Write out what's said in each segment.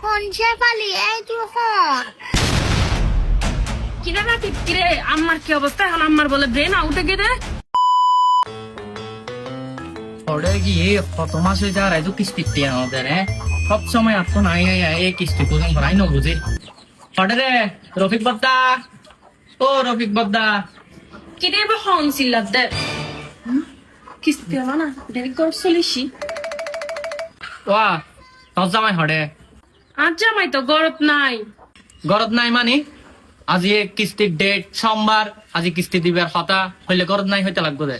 হন শেফালি এই তুই হন কিরে না কিরে আমার কি অবস্থা এখন আমার বলে ব্রেন আউটে গেলে ওরে গিয়ে কত মাস হয়ে যাওয়ার এত কিস্তি আমাদের সব সময় আপন নাই এই কিস্তি বুঝুন ভরাই না বুঝি ওরে রে রফিক বদ্দা ও রফিক বদ্দা কিরে বা হন সিল্লাদ দে কিস্তি হলো না দেরি কর চলিসি ওয়া তোর জামাই হরে আজ জামাই তো গরত নাই গরদ নাই মানে আজি কিস্তির ডেট সোমবার আজি কিস্তি দিবার কথা হইলে গরদ নাই হইতে লাগবে দে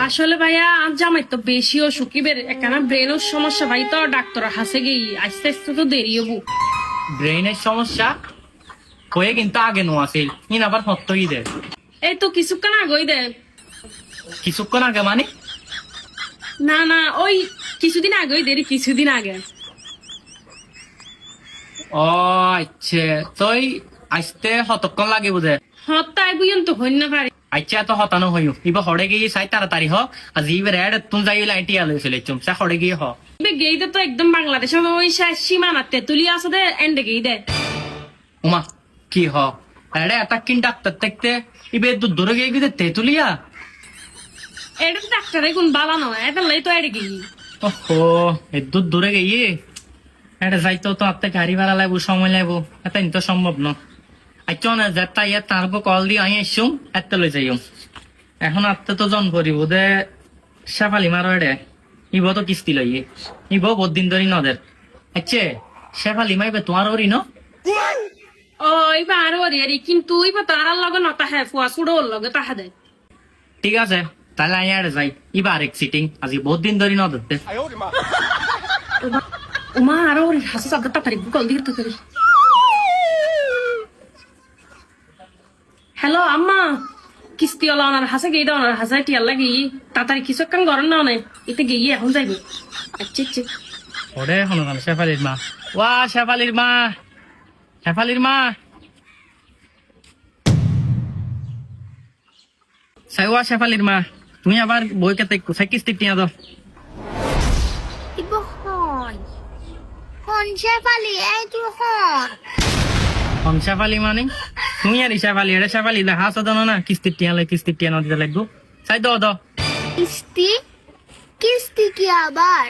আসলে ভাইয়া আজ জামাই তো বেশি অসুখিবের একখানা ব্রেনের সমস্যা ভাই তো ডাক্তার হাসে গেই আস্তে আস্তে তো দেরি হবো ব্রেইনের সমস্যা হয়ে কিন্তু আগে নো আসিল ইন আবার হত্যই দে এই তো কিছুক্ষণ আগেই দে কিছুক্ষণ আগে মানে না না ওই কিছুদিন আগেই দেরি কিছুদিন আগে ও আচ্ছা তুই আসতে কতক্ষণ লাগে বুঝে হত্যায় বুঝেন তো হইন না পারি আচ্ছা তো হতানো হইও ইবা হড়ে গিয়ে চাই তাড়াতাড়ি হ আজ ইবার এড তুমি যাই লাইটি আলো ফেলে চুম সে হড়ে গিয়ে হ গেইতে তো একদম বাংলাদেশের ওই সীমানা তেতুলি আছে দে এন্ডে গেই দে উমা কি হ এডে এটা কিন ডাক্তার দেখতে ইবে দূরে গিয়ে গিয়ে তেতুলিয়া এটা তো ডাক্তারে কোন বালা নয় এটা লাই তো এড়ে গেই ওহো এ দূরে গিয়ে এটা যাইতো তো আপনি গাড়ি ভাড়া লাগবো সময় লাগবো এটা তো সম্ভব না আচ্ছা না যেটা ইয়ে তার কল দিয়ে আমি এসুম এত লই যাইম এখন আপনি তো জন করিব দে শেফালি মারো এডে ইব তো কিস্তি লই ইব বহুত দিন ধরে নদের আচ্ছা শেফালি মাইবে তোমার ওরি ন ও ইবা আরো রে কিন্তু ইবা তার লগে নতা হে ফুয়া সুড়ো লগে তাহা দে ঠিক আছে তাহলে আমি এডে যাই ইবা আরেক সিটিং আজি বহুত দিন ধরে নদের দে উমা আরো হাসি সাদা তাড়াতাড়ি কল দিয়ে তো করি হ্যালো আম্মা কিস্তি ওলা ওনার হাসে গিয়ে দাও ওনার হাসায় টিয়ার লাগি তাড়াতাড়ি কিছু কান গরম না অনেক এতে গিয়ে এখন যাইব আচ্ছা আচ্ছা ওরে হনো না শেফালির মা ওয়া শেফালির মা শেফালির মা সাইওয়া শেফালির মা তুমি আবার বই কেতে কোথায় কিস্তি টিয়া দাও ইব হন হন শেফালি এই তুই হন হম শেফালি মানে তুমি আর শেফালি এটা শেফালি দেখা আসো দাও না কিস্তি টিয়া না দিতে লাগবো চাই দাও দাও কিস্তি কিস্তি কি আবার